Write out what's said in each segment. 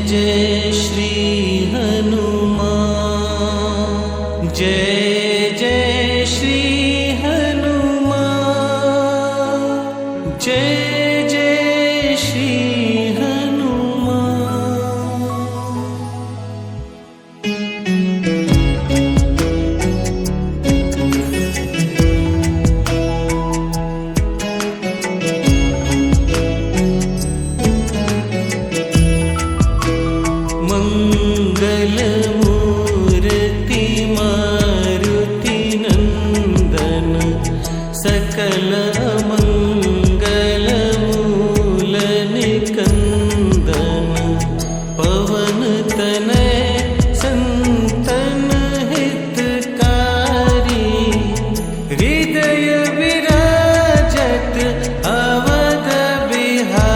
जय श्री हनुमान, जय जय श्री हनुमान, जय जय श्री मंगलमूर्ति मारुति नंदन, सकल मंगल मूल निकंदन, पवन तनय संतन हितकारी, हृदय विराजत अवध बिहारी।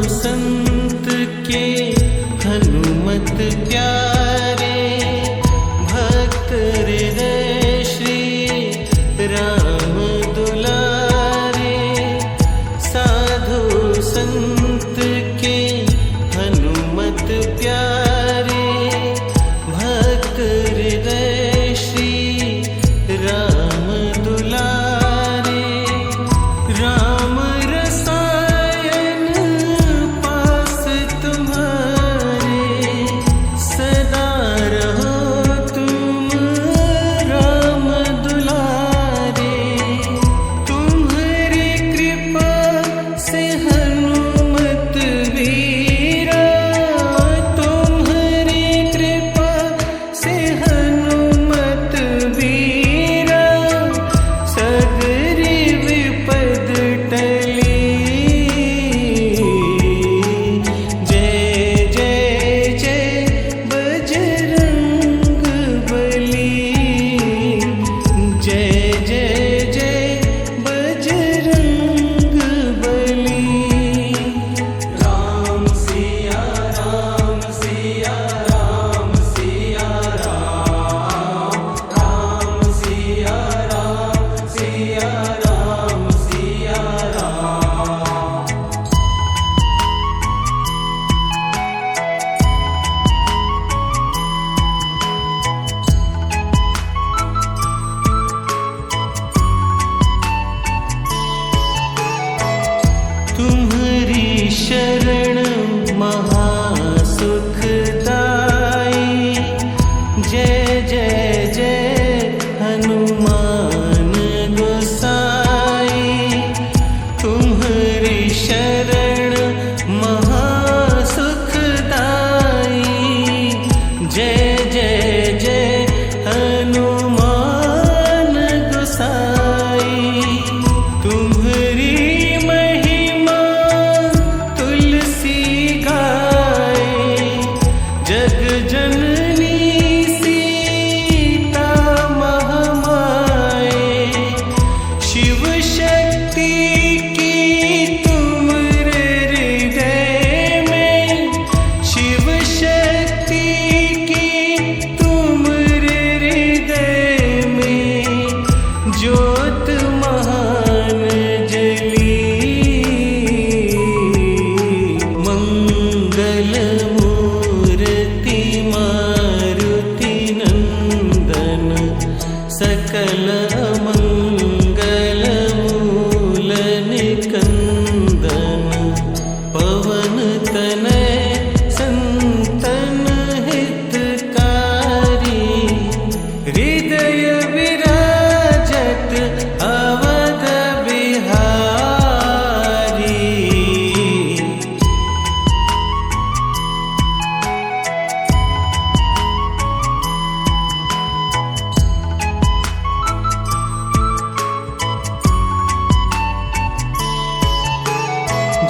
संत के हनुमत प्यारे, भक्त हृदय श्री राम दुलारे। साधु संत के हनुमत प्यारे, भक्त हृदय श्री राम दुलारे। राम सदा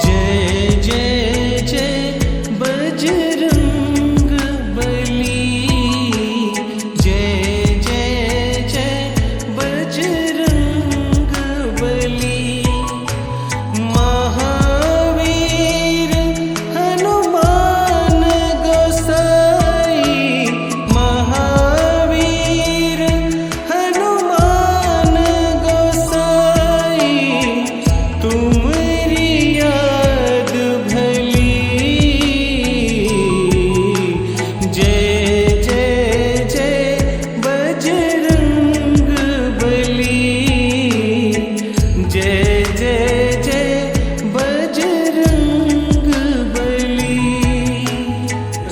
जय जय जय बजरंग बली, जय जय जय बजरंग बली। महावीर हनुमान गोसाई, महावीर हनुमान गोसाई, तुम्हारी याद भली। जय जय जय बजरंग बली, जय जय जय बजरंग बली।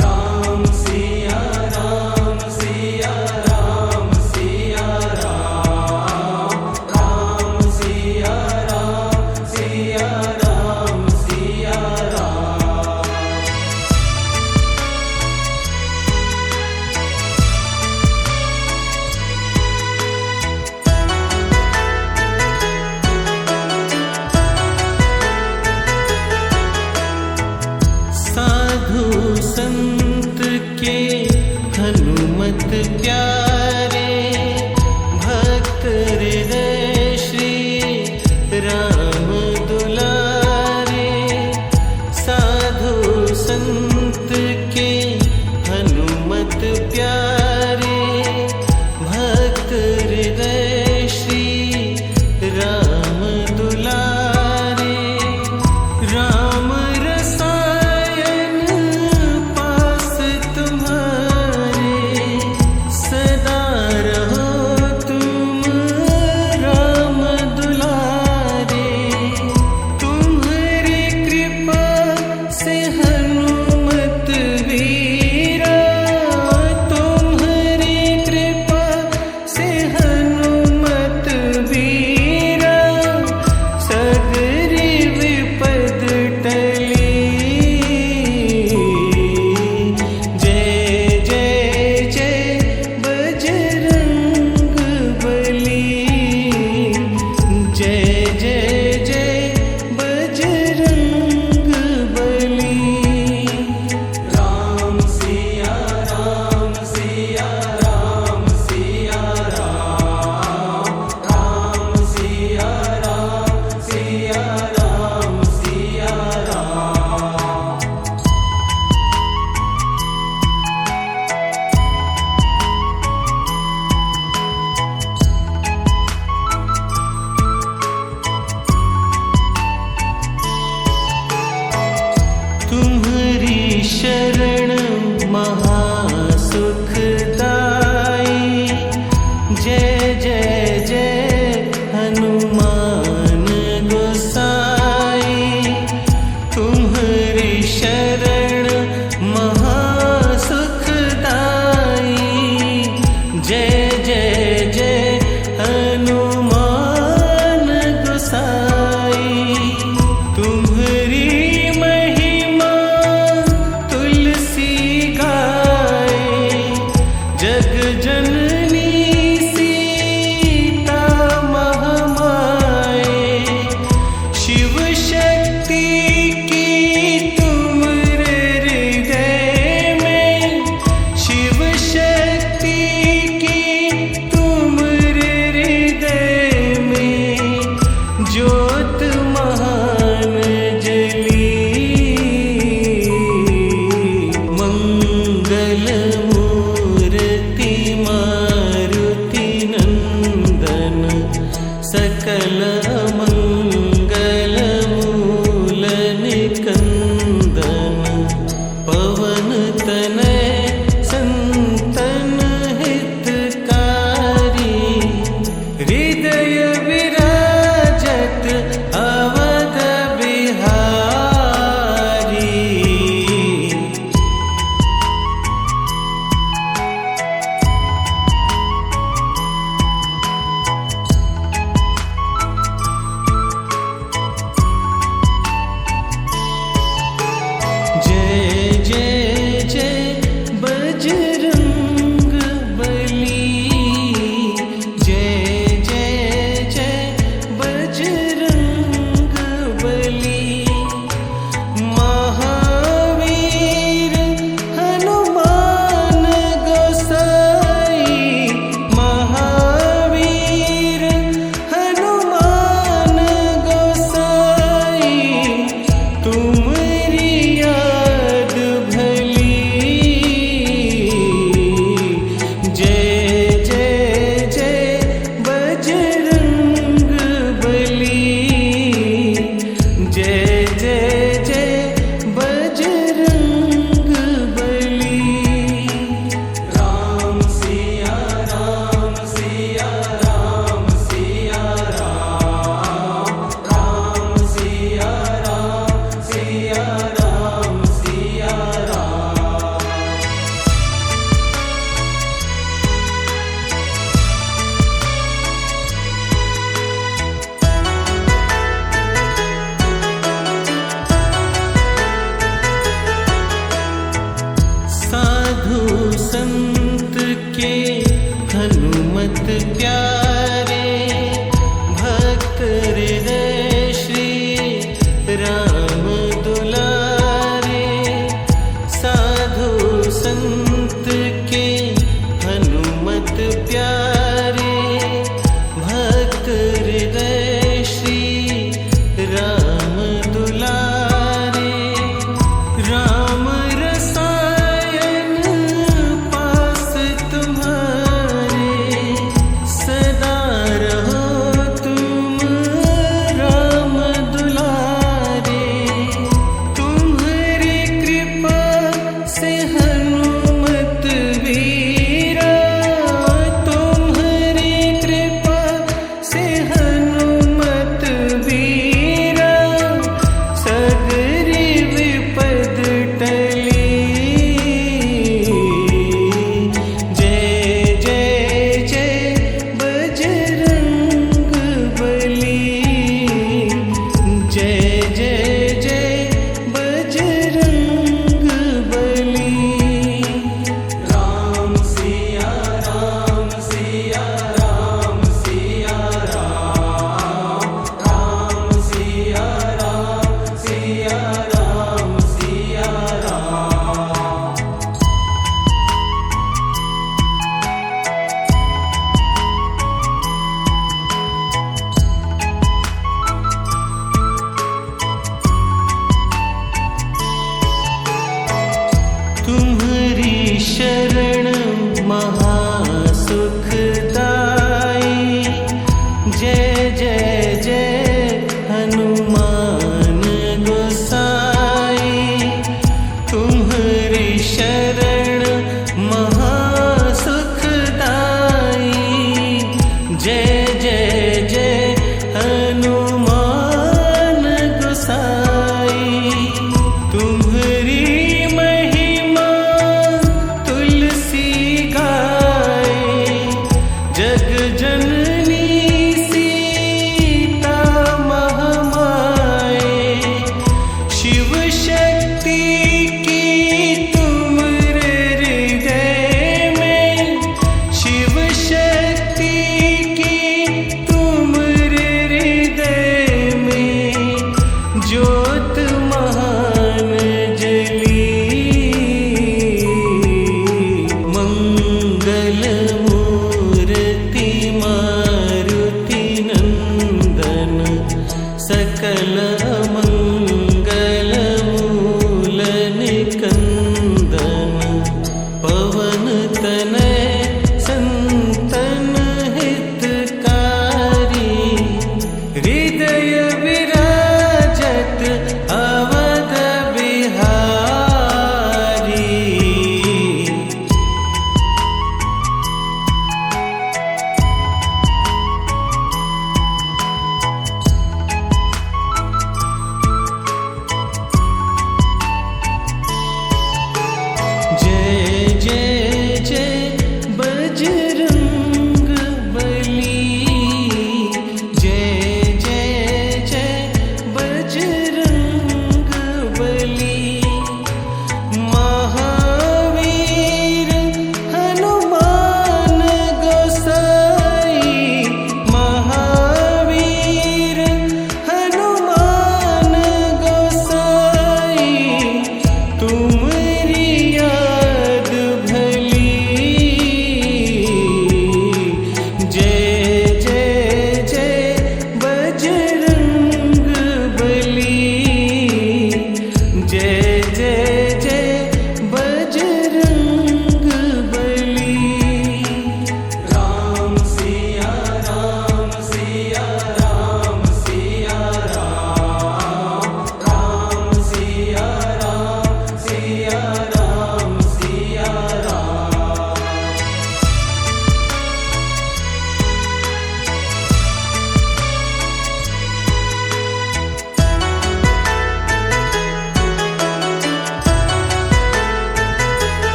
राम सिया राम सिया राम सिया राम, राम सिया राम सिया राम सिया राम। साधु संत के हनुमत प्यारे, भक्त हृदय श्री राम दुलारे।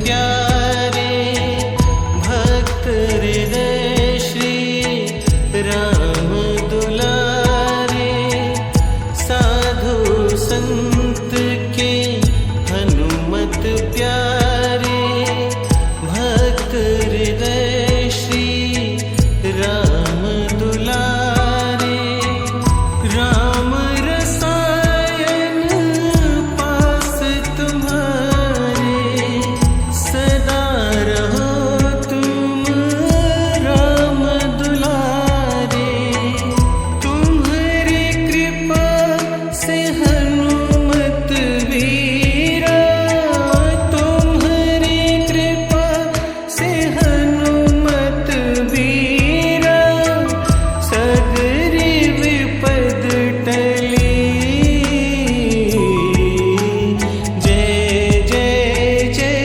प्यारे भक्त हृदय श्री राम दुलारे साधु संत के हनुमत प्यारे भक्त हृदय श्री राम दुलारे राम रसायन पास तुम्हारे सदा रहो तुम राम दुलारे तुम्हारी कृपा से हनुमत वीरा तुम्हारी कृपा से हनुमत वीरा सगरी विपद टली जय जय जय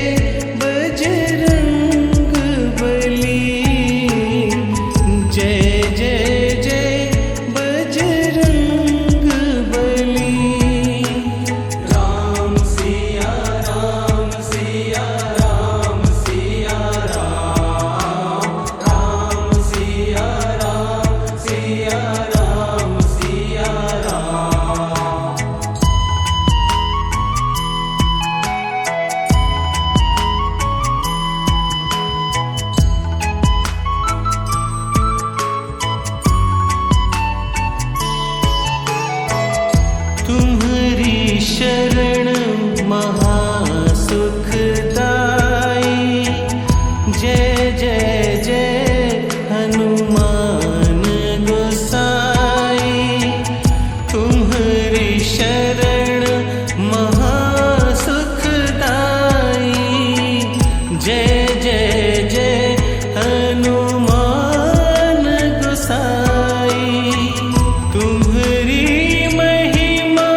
बजरंग बली जय जय जय बजरंग बली राम सिया राम सिया राम सिया राम राम सिया राम सिया राम सिया राम तुम्हारी शरण महासुखदाई जय जय जय हनुमान गोसाई तुम्हारी शरण महासुखदाई जय जय जय हनुमान गोसाई तुम्हारी महिमा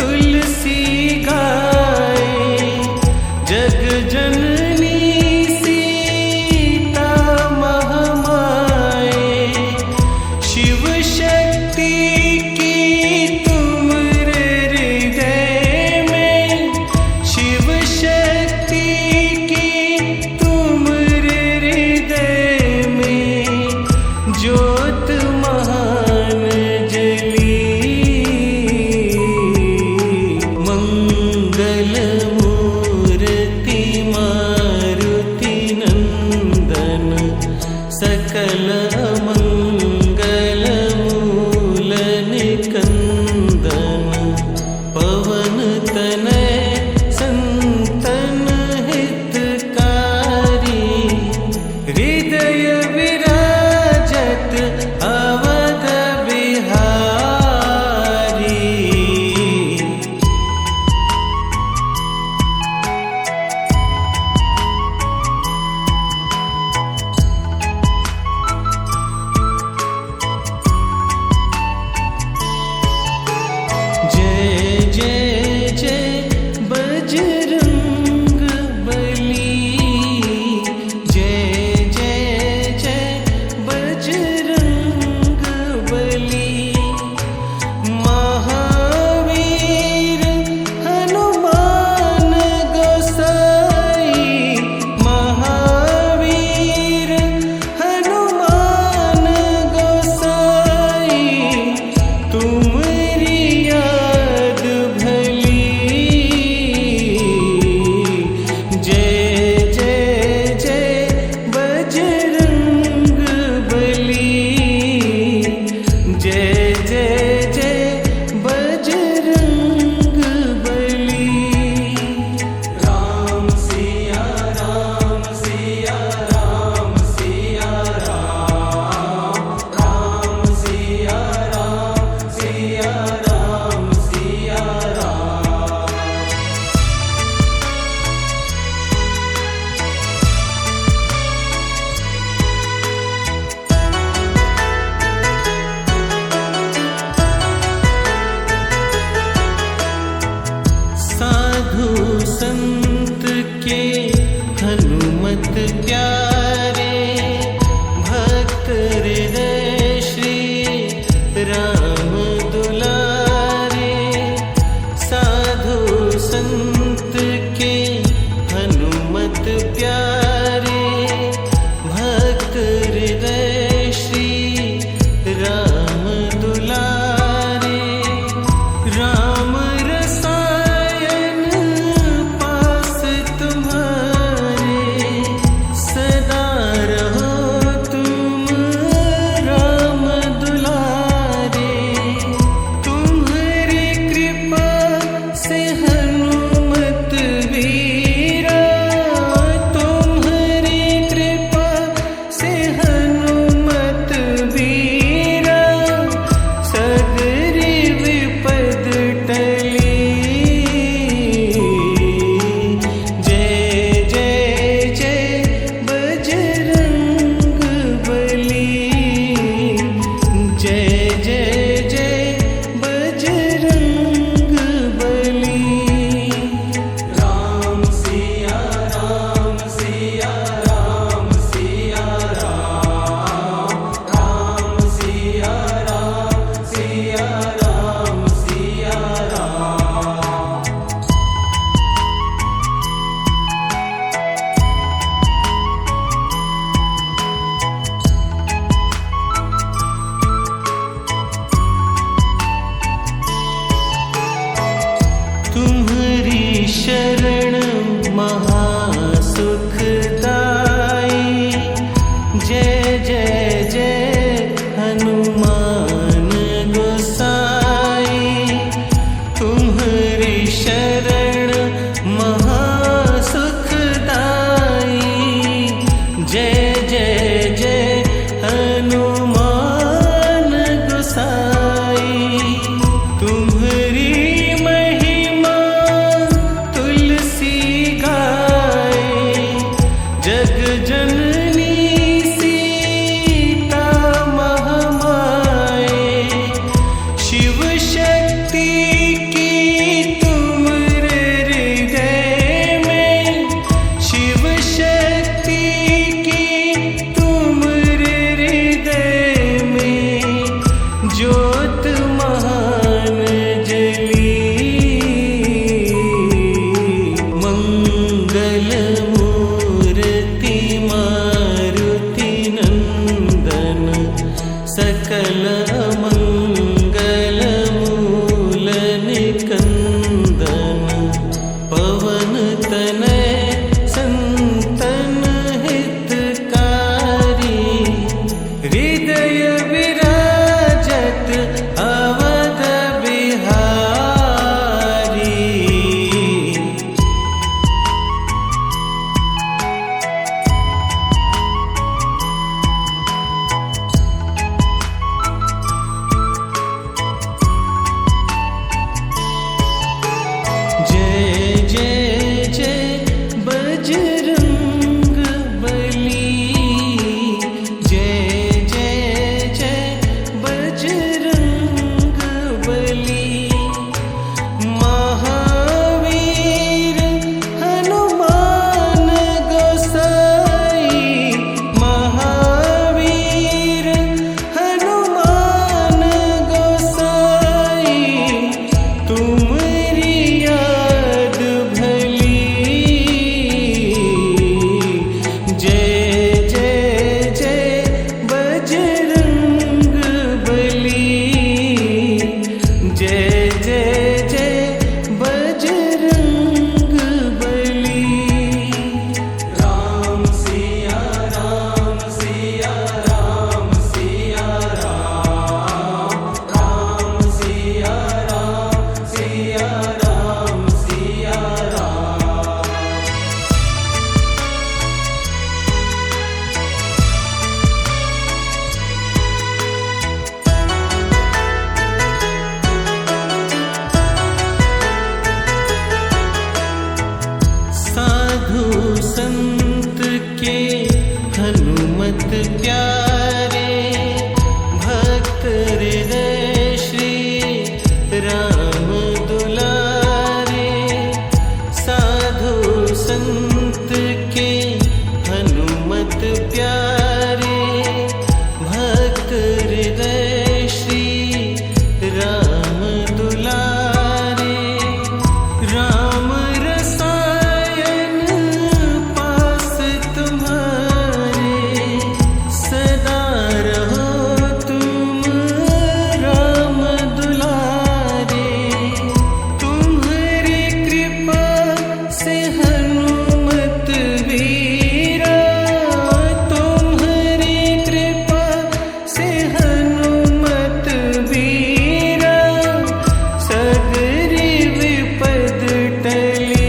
तुलसी गाए जग जननी सीता महामाए शिव शक्ति की तुम हृदय में शिव शक्ति की तुम हृदय में ज्योत महान जली मंगल मूर्ति मारुति नंदन सकल मंगल मूल निकंदन पवन तनय संतन हितकारी हृदय विराजत अवध बिहारी जय जय जय बजरंग बली जय जय जय बजरंग बली महावीर हनुमान गोसाई महावीर हनुमान गोसाई तुम्हारी याद भली जय जय जय बजरंग बली जय जय जय बजरंग बली राम सिया राम सिया राम सिया राम राम सिया राम सिया राम सिया राम साधु संत के हनुमत प्यारे भक्त हृदय श्री राम दुलारे साधु संत के हनुमान प्यारे भक्त हृदय श्री राम दुलारे साधु संत के हनुमत प्यारे भक्त हृदय श्री राम दुलारे राम रसायन पास तुम्हारे सदा रहो तुम राम दुलारे तुम्हारी कृपा से हनुमत वीरा तुम्हारी कृपा से हनुमत वीरा सगरी विपद टली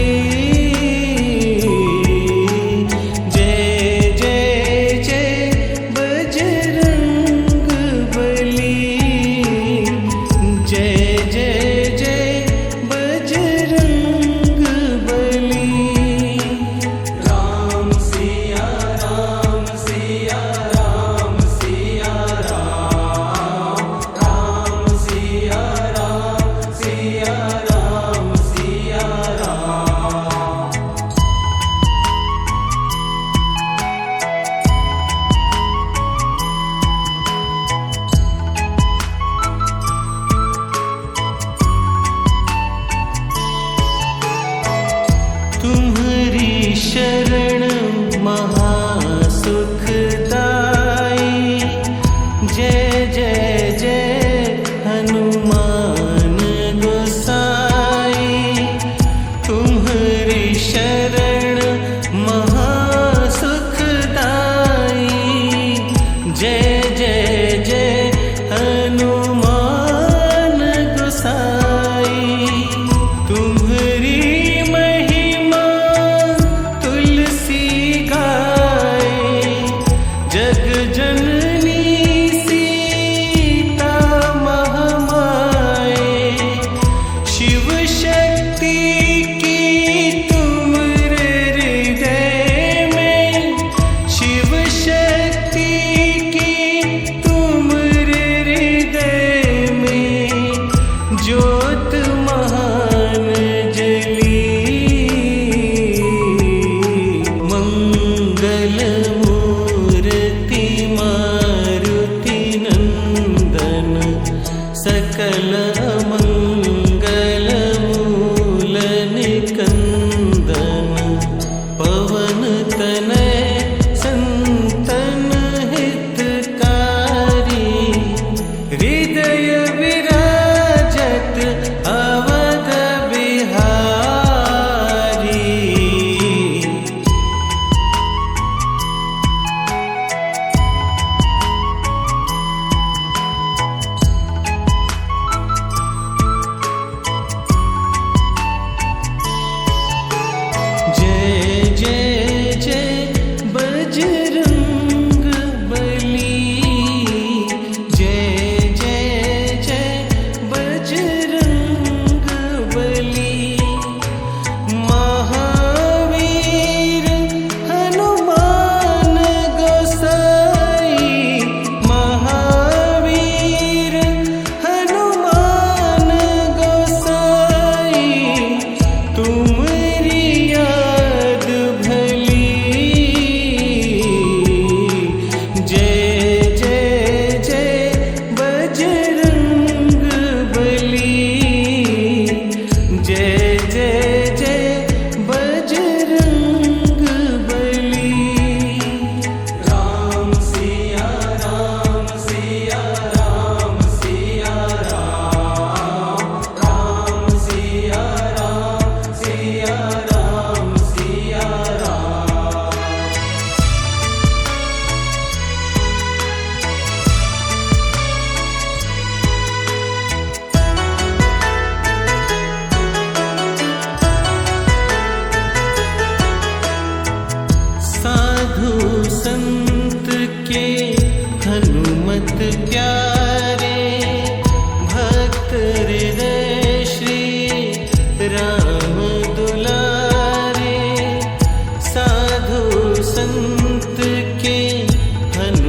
जय जय जय बजरंग बली जय जय जय बजरंग बली राम सिया राम सिया राम सिया राम राम सिया राम सिया राम सिया राम तुम्हारी शरण महासुखदाई जय जय जय हनुमान गोसाई तुम्हारी शरण महासुखदाई जय जय जय हनुमान गोसाई तुम्हारी महिमा तुलसी गाए जग जननी सीता महामाए शिव शक्ति की तुम हृदय में शिव शक्ति की तुम हृदय में ज्योत महान जली मंगल मूर्ति मारुति नंदन सकल मंगल मूल निकंदन पवन तनय संतन हितकारी हृदय विराजत अवध बिहारी जय जय जय बजरंग बली जय जय जय बजरंग बली महावीर हनुमान गोसाई महावीर हनुमान गोसाई तुम्हारी याद भली जय जय जय बजरंग बली जय जय जय बजरंग बली राम सिया राम सिया राम सिया राम राम सिया राम सिया राम सिया राम साधु संत के हनुमत प्यारे भक्त हृदय श्री राम दुलारे साधु संत के हनुमत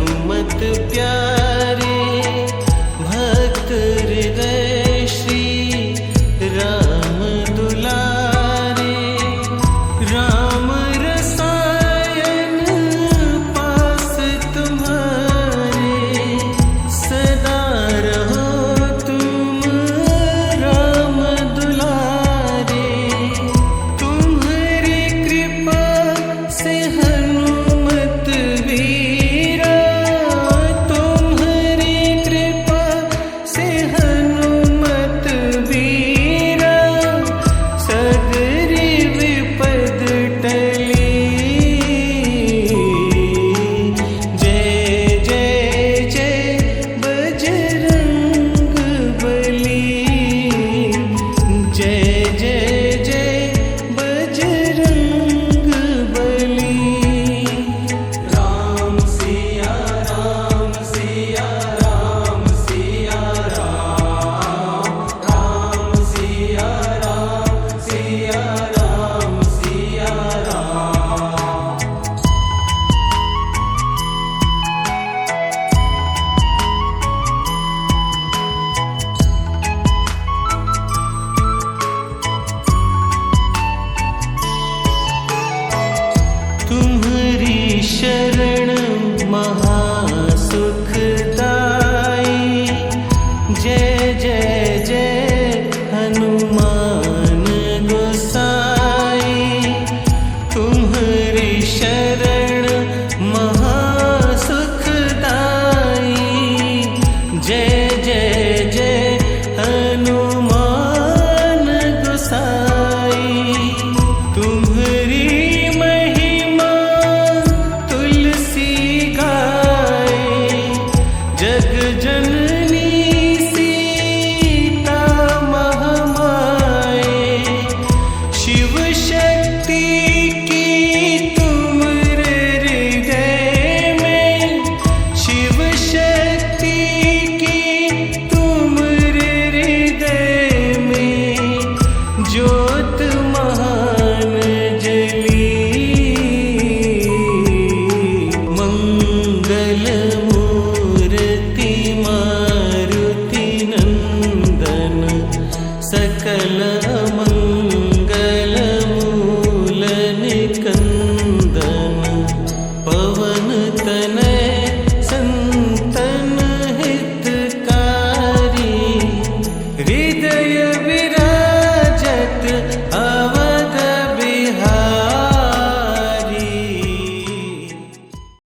अमंगल